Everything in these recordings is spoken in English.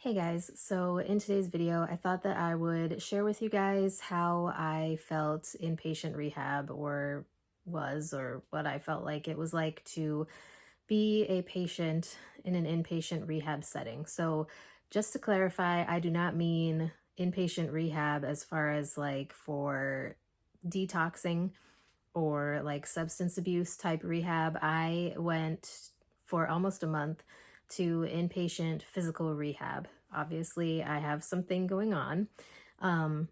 Hey guys, so in today's video, I thought that I would share with you guys how I felt inpatient rehab or what I felt like it was like to be a patient in an inpatient rehab setting. So just to clarify, I do not mean inpatient rehab as far as like for detoxing or like substance abuse type rehab. I went for almost a month to inpatient physical rehab. Obviously, I have something going on. Um,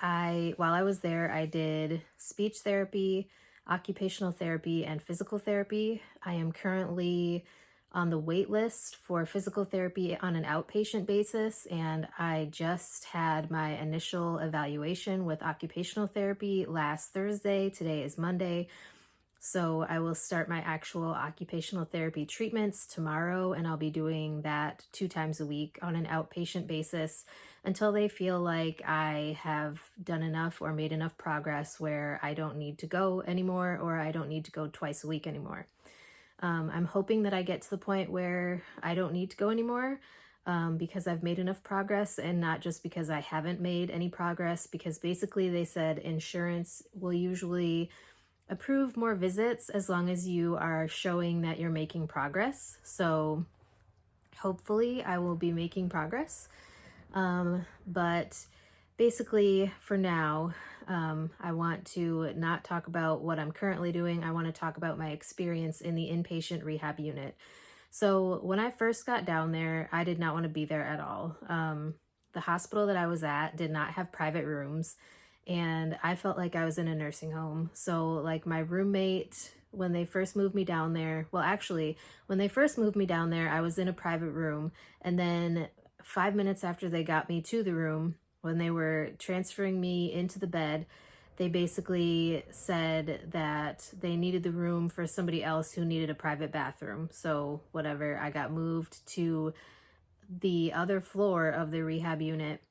while I was there, I did speech therapy, occupational therapy, and physical therapy. I am currently on the wait list for physical therapy on an outpatient basis, and I just had my initial evaluation with occupational therapy last Thursday. Today is Monday. So I will start my actual occupational therapy treatments tomorrow, and I'll be doing that 2 times a week on an outpatient basis until they feel like I have done enough or made enough progress where I don't need to go anymore or I don't need to go twice a week anymore. I'm hoping that I get to the point where I don't need to go anymore because I've made enough progress, and not just because I haven't made any progress, because basically they said insurance will usually approve more visits as long as you are showing that you're making progress. So hopefully I will be making progress. But basically for now, I want to not talk about what I'm currently doing. I want to talk about my experience in the inpatient rehab unit. So when I first got down there, I did not want to be there at all. The hospital that I was at did not have private rooms, and I felt like I was in a nursing home. So like my roommate, when they first moved me down there, well, actually, when they first moved me down there, I was in a private room. And then 5 minutes after they got me to the room, when they were transferring me into the bed, they basically said that they needed the room for somebody else who needed a private bathroom. So whatever, I got moved to the other floor of the rehab unit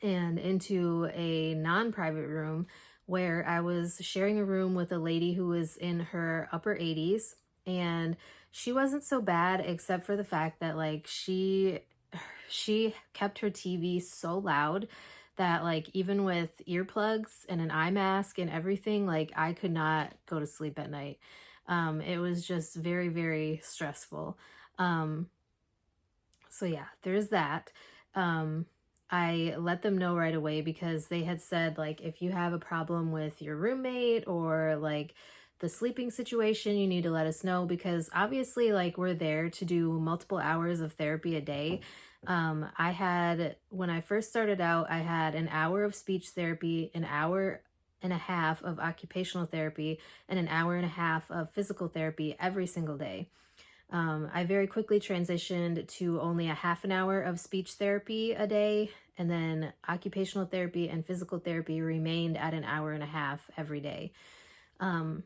and into a non-private room where I was sharing a room with a lady who was in her upper 80s. And she wasn't so bad, except for the fact that like she kept her TV so loud that like even with earplugs and an eye mask and everything, like I could not go to sleep at night. It was just very, very stressful. Um, so yeah, there's that. Um, I let them know right away because they had said like if you have a problem with your roommate or like the sleeping situation, you need to let us know, because obviously like we're there to do multiple hours of therapy a day. I had, when I first started out, I had an hour of speech therapy, an hour and a half of occupational therapy, and an hour and a half of physical therapy every single day. I very quickly transitioned to only a half an hour of speech therapy a day, and then occupational therapy and physical therapy remained at an hour and a half every day. Um,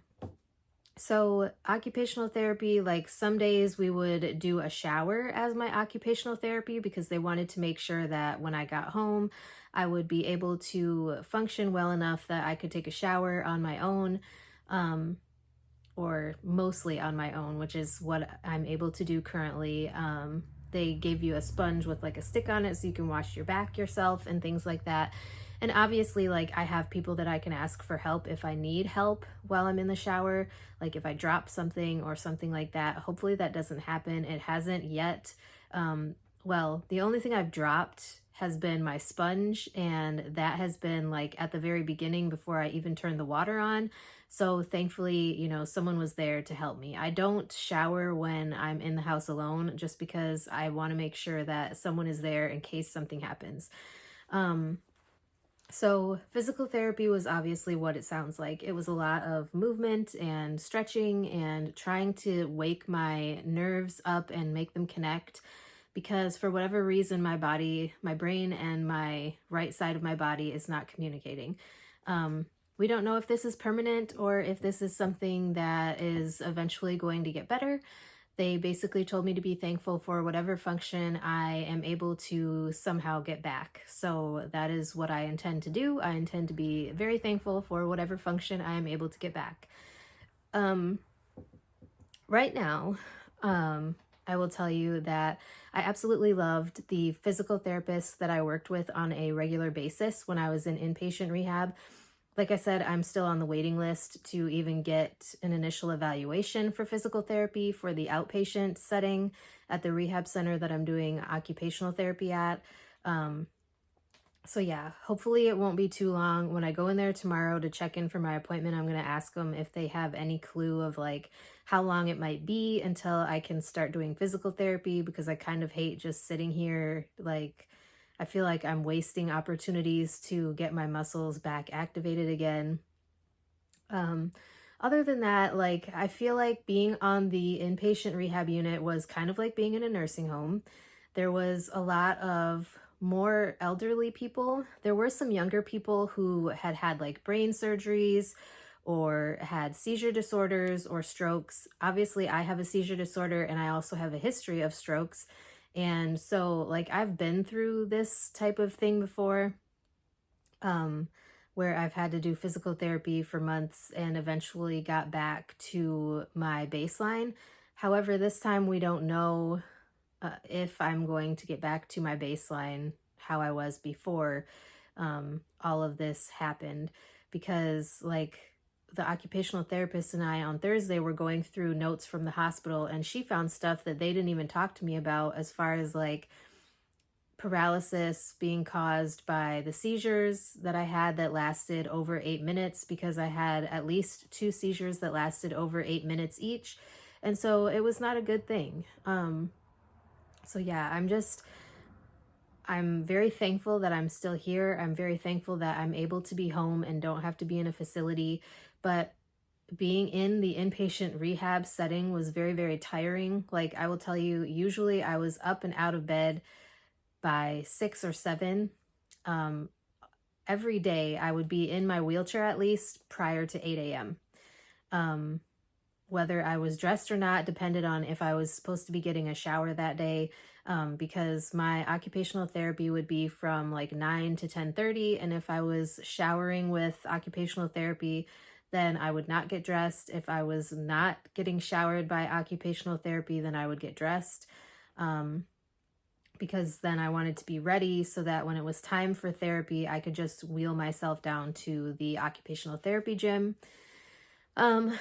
so occupational therapy, like some days we would do a shower as my occupational therapy because they wanted to make sure that when I got home, I would be able to function well enough that I could take a shower on my own. Or mostly on my own, which is what I'm able to do currently. They gave you a sponge with like a stick on it so you can wash your back yourself and things like that. And obviously, like I have people that I can ask for help if I need help while I'm in the shower, like if I drop something or something like that. Hopefully that doesn't happen. It hasn't yet. Well, the only thing I've dropped has been my sponge, and that has been like at the very beginning before I even turned the water on. So thankfully, someone was there to help me. I don't shower when I'm in the house alone just because I want to make sure that someone is there in case something happens. So physical therapy was obviously what it sounds like. It was a lot of movement and stretching and trying to wake my nerves up and make them connect, because for whatever reason, my body, my brain, and my right side of my body is not communicating. We don't know if this is permanent or if this is something that is eventually going to get better. They basically told me to be thankful for whatever function I am able to somehow get back. So that is what I intend to do. I intend to be very thankful for whatever function I am able to get back. Right now, I will tell you that I absolutely loved the physical therapists that I worked with on a regular basis when I was in inpatient rehab. Like I said, I'm still on the waiting list to even get an initial evaluation for physical therapy for the outpatient setting at the rehab center that I'm doing occupational therapy at. Um, so yeah, hopefully it won't be too long. When I go in there tomorrow to check in for my appointment, I'm going to ask them if they have any clue of like how long it might be until I can start doing physical therapy, because I kind of hate just sitting here. Like, I feel like I'm wasting opportunities to get my muscles back activated again. Um, Other than that, like, I feel like being on the inpatient rehab unit was kind of like being in a nursing home. There was a lot of more elderly people. There were some younger people who had had like brain surgeries or had seizure disorders or strokes. Obviously, I have a seizure disorder and I also have a history of strokes. And so, like, I've been through this type of thing before, um, where I've had to do physical therapy for months and eventually got back to my baseline. However, this time we don't know if I'm going to get back to my baseline, how I was before all of this happened, because like the occupational therapist and I on Thursday were going through notes from the hospital, and she found stuff that they didn't even talk to me about, as far as like paralysis being caused by the seizures that I had that lasted over 8 minutes, because I had at least two seizures that lasted over 8 minutes each. And so it was not a good thing. So yeah, I'm very thankful that I'm still here. I'm very thankful that I'm able to be home and don't have to be in a facility. But being in the inpatient rehab setting was very, very tiring. Like, I will tell you, usually I was up and out of bed by 6 or 7. Um, every day I would be in my wheelchair at least prior to 8 a.m. Um, Whether I was dressed or not depended on if I was supposed to be getting a shower that day, because my occupational therapy would be from like 9 to 10:30, and if I was showering with occupational therapy, then I would not get dressed. If I was not getting showered by occupational therapy, then I would get dressed. Um, because then I wanted to be ready so that when it was time for therapy, I could just wheel myself down to the occupational therapy gym. Um,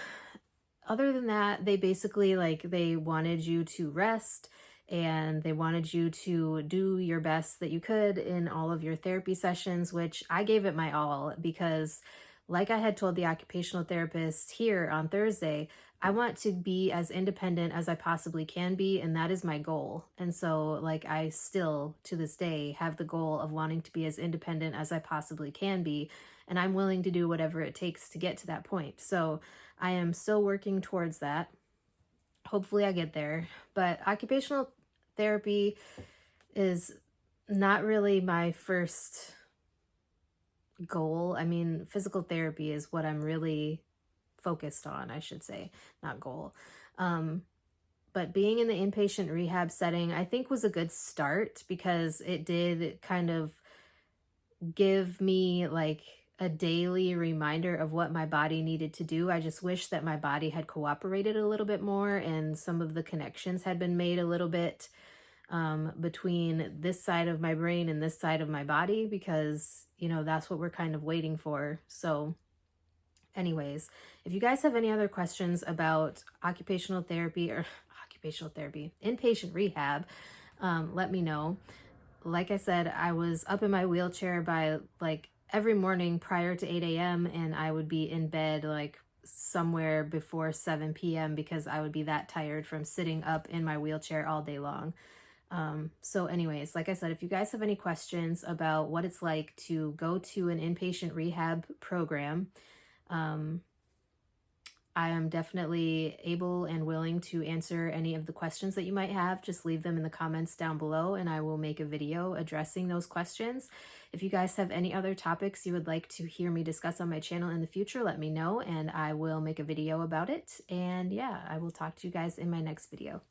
Other than that, they basically like they wanted you to rest and they wanted you to do your best that you could in all of your therapy sessions, which I gave it my all, because like I had told the occupational therapist here on Thursday, I want to be as independent as I possibly can be, and that is my goal. And so like I still to this day have the goal of wanting to be as independent as I possibly can be, and I'm willing to do whatever it takes to get to that point. So I am still working towards that. Hopefully, I get there. But occupational therapy is not really my first goal. I mean, physical therapy is what I'm really focused on, I should say, not goal. Um, but being in the inpatient rehab setting, I think was a good start, because it did kind of give me like a daily reminder of what my body needed to do. I just wish that my body had cooperated a little bit more and some of the connections had been made a little bit between this side of my brain and this side of my body, because, you know, that's what we're kind of waiting for. So, anyways, if you guys have any other questions about occupational therapy or occupational therapy, inpatient rehab, let me know. Like I said, I was up in my wheelchair by like every morning prior to 8 a.m. and I would be in bed like somewhere before 7 p.m. because I would be that tired from sitting up in my wheelchair all day long. So anyways, like I said, if you guys have any questions about what it's like to go to an inpatient rehab program, um, I am definitely able and willing to answer any of the questions that you might have. Just leave them in the comments down below and I will make a video addressing those questions. If you guys have any other topics you would like to hear me discuss on my channel in the future, let me know and I will make a video about it. And yeah, I will talk to you guys in my next video.